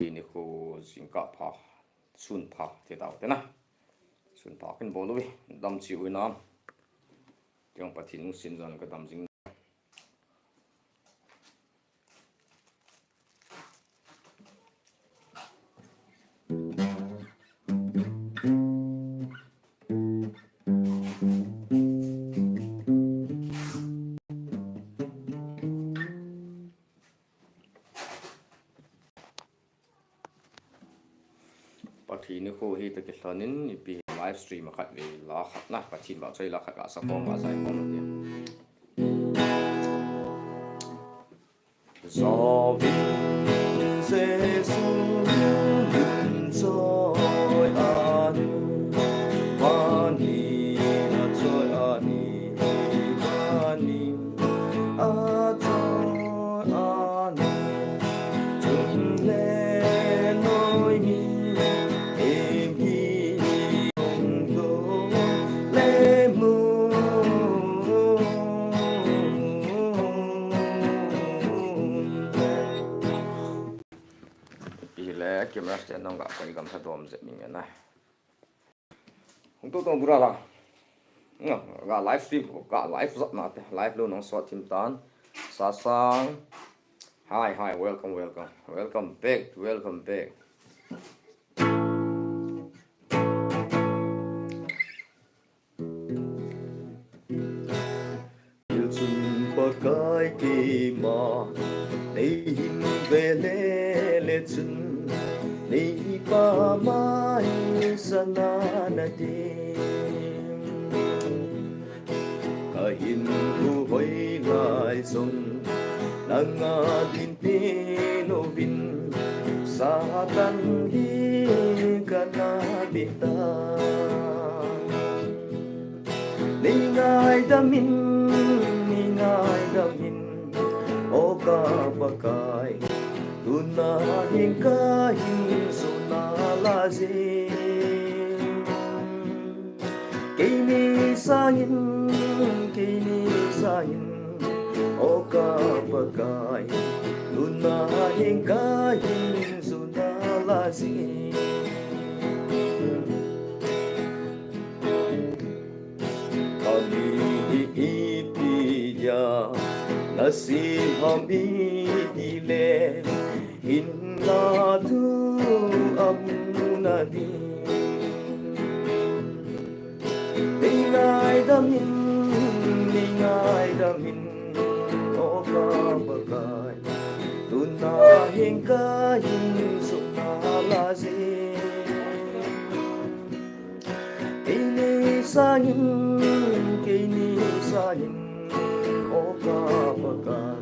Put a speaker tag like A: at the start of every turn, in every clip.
A: นี่คือสิงคโปร์สุนทรที่ดาวเต้นะสุนทรเป็นบอลลูนดำชิวน้ำที่องปะทินุสินจันก็ดำจริงปะทินี่คือที่ตะกี้ตอนนี้ปีไลฟ์สตรีมมาขัดเวลาขัดนะปะทินบอกใช่ลาขัดกับสักคนมาใส่คนเดียว gió vinh sẽ xuống trôi an vani na trôi ani vani a trôi ani chung lên nỗi mi em đi không đâu lệ mưa lẽ kiếm ra sẽ nông gặp cái cầm thật đồm dễ mình này không tốt đâu bữa là gà livestream gà live rất nát live luôn nó sọt tim tan sa sang hi welcome back yêu chung pakai ki ma nei him về lệ chung ni pa mai sana na tim ka hin ku hoi lai song nang a tin pino vin sa tan hi kana bita ni ngai damin o ka pakai tuna hingga suna lazim kini sahin oka pakai tuna hingga suna lazim kami ipiya nasiham idile inna tu amnadi ningai damin oka pakai tuna hingga sukna lazim kini sahin oka pakai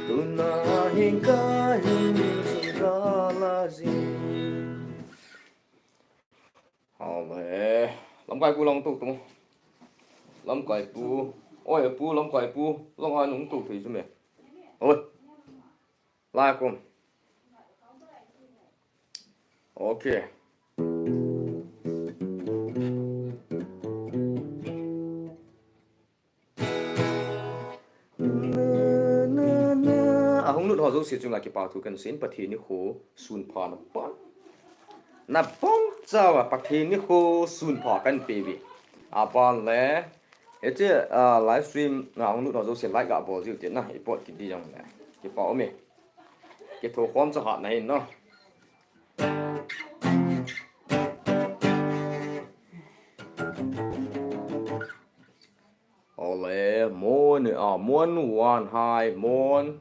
A: tuna hingga sukna lazim Hale lắm quay pu long tụ tung lắm quay pu ôi pu lắm quay pu long ai nung tụ thì chứ mẹ ôi like cùng ok không nút họ dấu sử dụng lại cái bảo thủ cần xin bật thì như khổ sun phò nó bón na bong cháu à bật thì như khổ sun phò cần baby à bón lẽ cái chứ livestream không nút họ dấu sẽ like gặp bảo dữ tiền na cái bot cái đi trong này cái bảo mày cái thổ khóm cho họ này nó lẽ muốn one hai muốn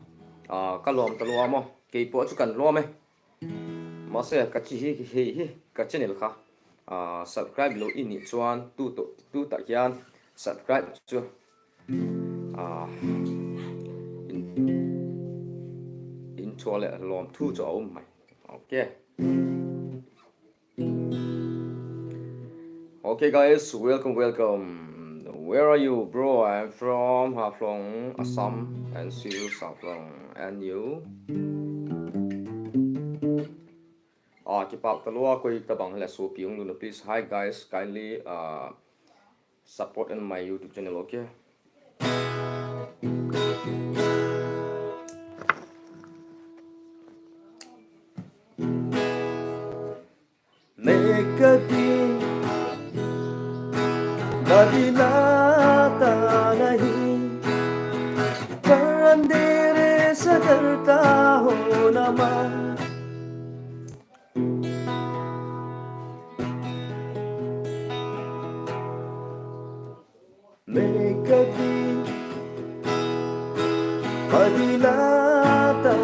A: cái lom tao lom mà cái bộ chú cần lom ấy mà sẽ cái chi cái channel khác subscribe lo in it chuan tu tại hian subscribe chưa in chua lẹ lom thu cho ông mày ok okay guys welcome where are you bro I'm from Haflong Assam and Siu Saflong and you keep up the law koi tabang la so piung lu please hi guys kindly support on my YouTube channel okay कभी बदलाता नहीं पर अंधेरे से डरता हो न मैं कभी बदलाता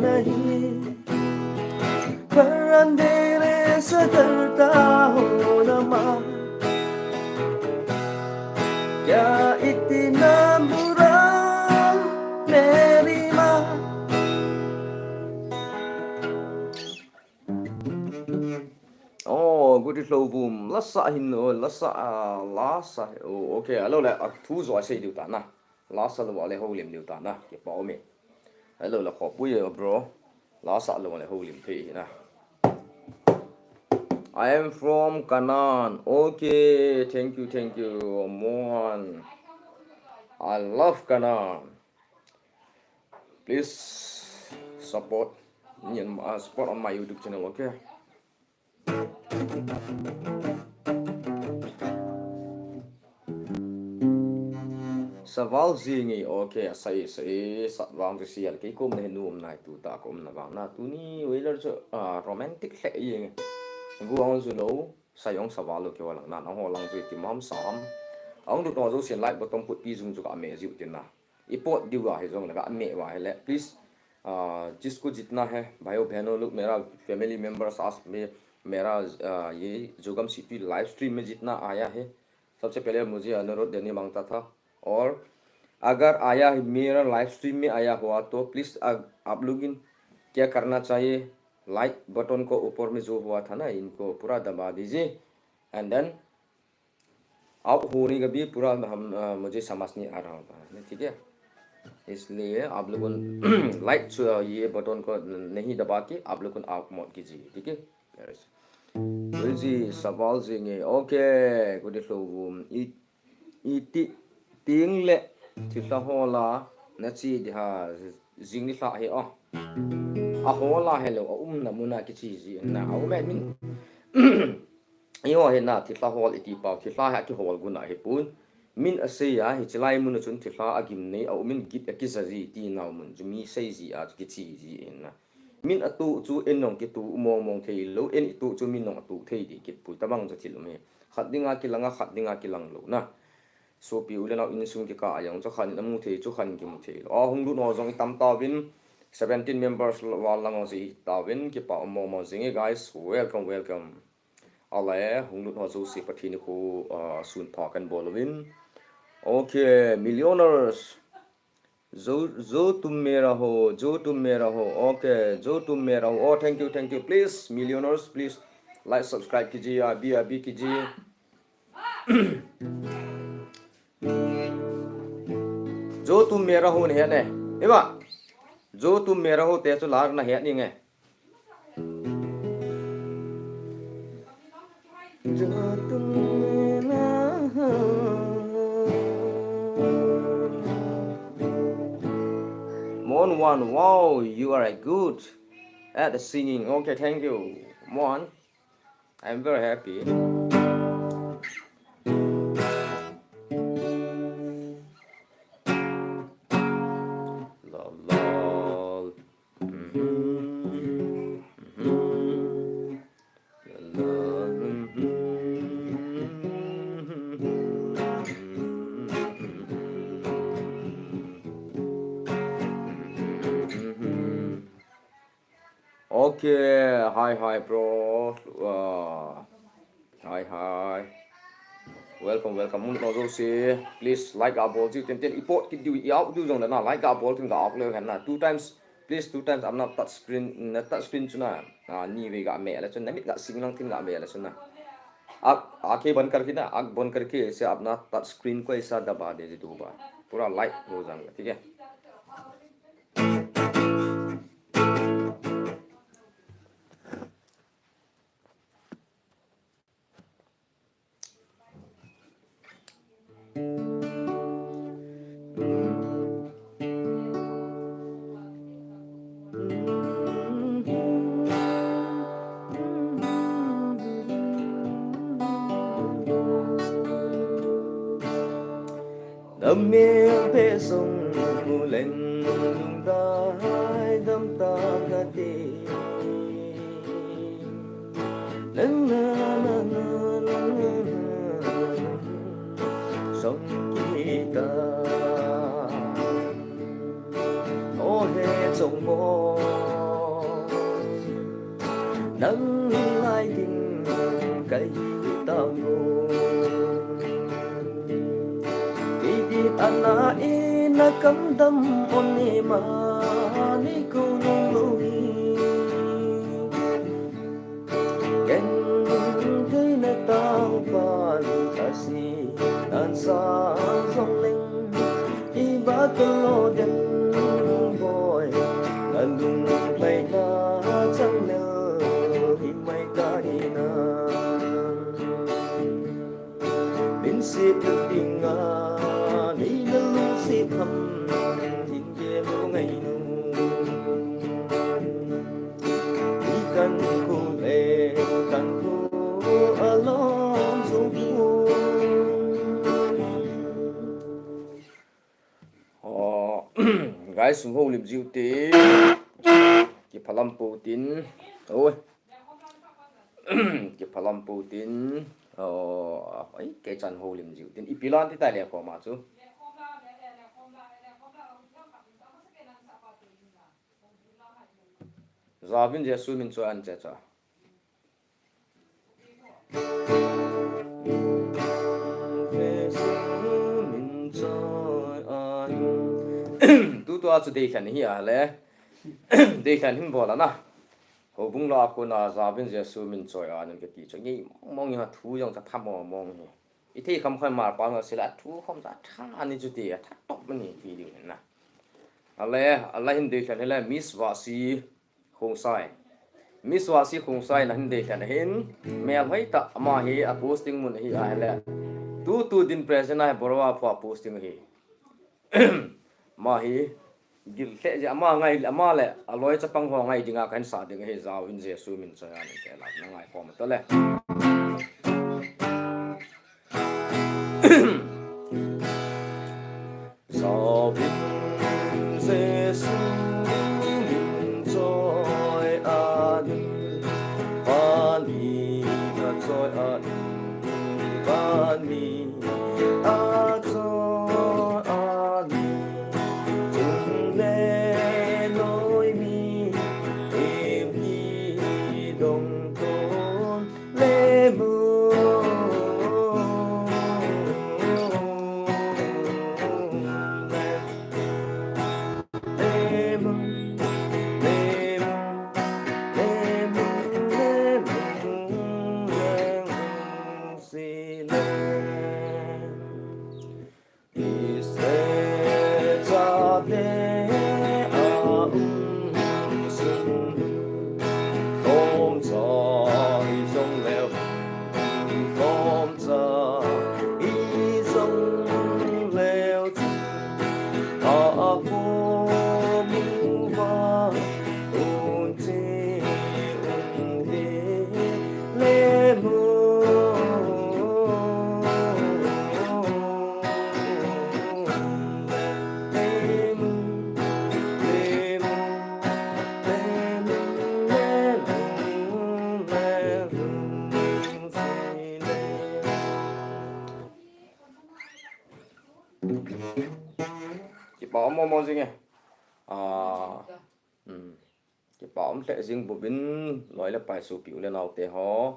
A: नहीं पर अंधेरे से डरता हो न मैं क्या इतना बुरा मेरी माँ Oh, good is low boom. Lassa hin lassa lassa. Oh, okay. Hello le. Thu rồi xây điều ta na. Lassa lo le ho lim điều ta na. Cái bảo mẹ. Hello là khó bùi bro. Lassa lo le ho lim phi na. I am from Canaan. Okay, thank you. Mohan. I love Canaan. Please support support on my YouTube channel, okay? Saval zingi okay sai sat wang si al ki kum ne num nai tu ta kum na wang na tu ni wailer so romantic le yeng gu ang su lo sayong saval lo ke walang na ho lang tu ti mam sam ang du no zo sian lai bottom put pi zung zu ka me jiu tin na ipot diwa he zong na ka me wa he le please जिसको जितना है भाइयों बहनों लोग मेरा family members आज में मेरा ये जोगम सीपी लाइव स्ट्रीम में जितना आया है सबसे पहले मुझे अनुरोध देने मांगता था और अगर आया मेरा लाइव स्ट्रीम में आया हुआ तो प्लीज़ आप लोग क्या करना चाहिए लाइक बटन को ऊपर में जो हुआ था ना इनको पूरा दबा दीजिए एंड देन आप होने का भी पूरा हम मुझे समझ नहीं आ रहा होता ठीक है इसलिए आप लोगों लाइक ये बटन को नहीं दबा के आप लोगों आप मत कीजिए ठीक है जी सवाल जी ओके गुड इटी tiếng lệ thì ta ho la na chi di ha jing ni sa he a ho la he lo na muna ki chi ji na au me min yo he na thì ta ho ti pa thì ta ha ki hol gu na he pun min a se ya he chlai mun chun thì ta agim nei au min git a ki sa ji ti na mun ju mi sei ji a ki chi ji na min a tu chu en nong ki tu mong thei lo en tu chu min nong tu thei di ki pu ta bang cha thil me khat dinga ki langa khat dinga ki lang lo na so pi ule na in sung ki ka yang cho khan namu the chu khan ki mu the a hung du no jong tam ta win 17 members wal lang si ta win ki pa mo jing guys welcome ala hung du no zo si pathi ni ko sun pha kan bol win okay millionaires जो तुम मेरा हो okay जो तुम मेरा हो oh thank you please millionaires please like subscribe कीजिए अभी कीजिए जो तुम मेरा हो नहीं है ने एवा जो तुम मेरा हो ते तो लार ना है नहीं है जो तुम मेरा हो Mon one wow you are good at the singing okay thank you Mon I'm very happy Okay, hi bro. Hi. Welcome. Mun no zo si. Please like our ball. Ten ipot ki du out du zong na like our ball tin ga up le kan na. Two times. I'm not touch screen chuna. Ni ve ga me la chun na mit ga sing lang tin ga me la chun na. आंखें बंद करके ना आँख बंद करके ऐसे अपना touch screen को ऐसा दबा दे दो बार पूरा लाइट हो जाएगा ठीक है âm miệng phê sông lên đai đâm ta cả đi lên sông kita ô hè sông mô nắng lai tình cây tao ngô đi đi ana ina cắm đâm ôn mà ni cô nung ken cây na tang pan kasi nan sa song linh iba kalo den boy alung play na chang na hi mai ta hi na bin si ding a ni na lu si thầm hin ye lu ngày nu đi căn cô lệ căn cô along sông cô gái sung hô lim diu tí cái phalam Putin ôi cái phalam Putin ấy cái chân hô lim diu tin ipilan thì tại lẽ có mà chứ giờ bên giờ suy mình cho anh chết sao tu tu achu dei khan hi a le dei khan hin bola na ho bung la ko na za ben je su min choi a nan ke ti choi mong ha thu yong cha tham mong hi i thei kham khoi mar pa ma sila thu khom za tha ni chu ti a tha top ni ti di na ale ala hin dei khan hele miss wa si khong sai miss wa si khong sai na hin dei khan hin mel hoi ta ama hi a posting mun hi a hele tu din present na borwa pha posting hi ma hi gil khe ja ma ngai ama le aloi chapang ho ngai dinga kan sa ding he zaw in je su min cha ni ke la na ngai form to le so bin je su min choi an van ni na choi an van ni a bỏ mò gì nghe cái bỏ sẽ riêng bộ bên nói là bài số biểu lên nào để họ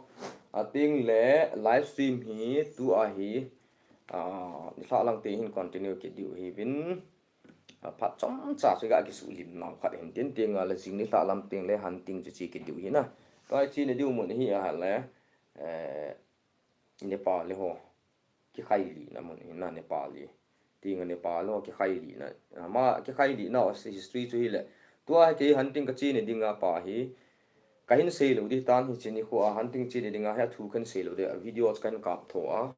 A: tiếng lẽ livestream hi tu hi sao lăng tiếng continue cái điều hi bên phát trong trả cho cái số lim nào phát hiện tiếng tiếng là riêng là làm tiếng lẽ hành tiếng chỉ cái điều hi na cái chi là điều muốn hi là Nepal le ho cái khai lý là muốn hi na Nepal li tiếng Nepal lo cái khai lý na mà cái khai lý nào history cho hi là tua cái hunting cái chi này đi ngã pa hi cái hình xây lối đi tan hi chỉ ni khoa hunting chi này đi ngã hay thu kan xây lối đi video kan cáp thua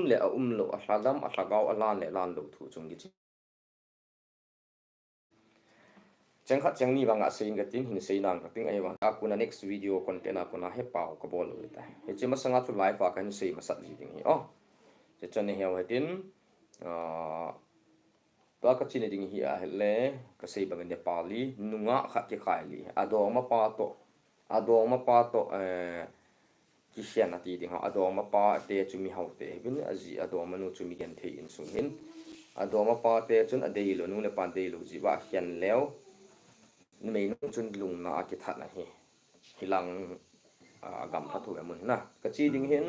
A: lệ lo salam sagau lan lệ lan lo thu chung cái chẳng khác chẳng ni bằng ngã xây cái tiếng hình xây nàng cái tiếng ấy bằng aku na next video content aku na hay pau cái bol lối ta he chỉ mà sang atu live và cái xây mà sát gì tiếng hi chỉ cho nên hiểu hay tiếng ตัวก็ชินดิ่งเหียเฮเลก็ใช้บางเนปาลีนุงะขัดที่ขายลีอดองมาปาโตกิเชียนนาทีดิ่งเขาอดองมาปาเตจุมีเฮาเตบินอจีอดองมนุจุมีกันเทอินสุนินอดองมาปาเตจุนอเดียลุนุเนปันเดียลุจีว่าเขียนแล้วไม่นุ่งจุนลุงนากิทัดนะฮิลังกำพัดถูกมันนะก็จีดิ่งเห็น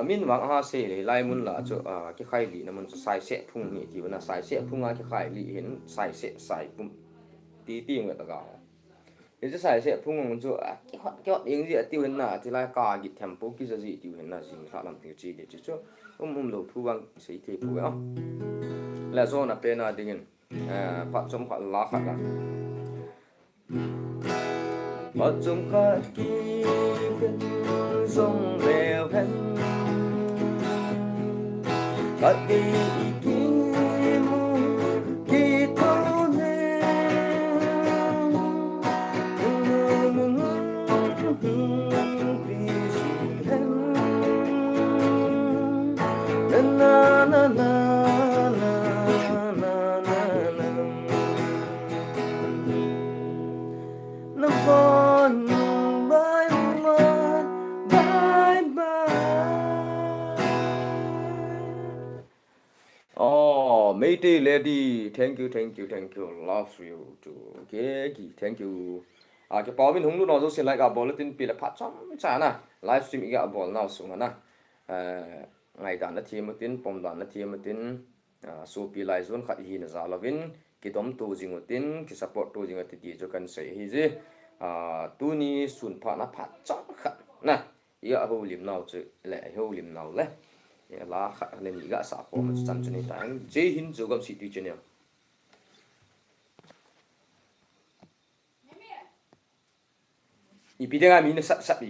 A: มินวังหาเสเลยไล่มุนละจะกี่ใครลีนะมันจะใส่เสะพุ่งนี่ที่ว่านะใส่เสะพุ่งกี่ใครลีเห็นใส่เสะใส่ปุ่มตีเงตะกาเดี๋ยวจะใส่เสะพุ่งมันจะกี่เองจะตีเห็นนะที่ไล่กากิเทมโปกิจะจีตีเห็นนะสิงข้าลำตีจีเดี๋ยวจะเราทุวังใส่เทปุ่งอ่ะแล้วโซนเป็นอะไรดิ่งพัดจมพัดลาขัดละพัดจมขัดกี่เป็นทรงเร็วแผ่นPagi ikimu kita Matey lady, thank you, love you too. Okay, thank you. Cái bảo bên hùng lúc nào rồi lại gặp ball tin bị là phát trong chả nè, livestream gặp ball nào xuống nè. Ngày đàn là team một tin, bom đàn là team một tin, số bị lại zone khát hi là giá là vin, cái đom tu gì một tin, cái support tu gì một tin cho cần sấy hi gì, tu ni sun phát nó phát trong khát nè, ý là hậu liêm nào chứ, lại hậu liêm nào lấy. Là khát nên ý gã xã hội mà chăn cho nên tại dễ hin dù gặp sự tùy chân nhau ý biết ngay mình sắp sắp gì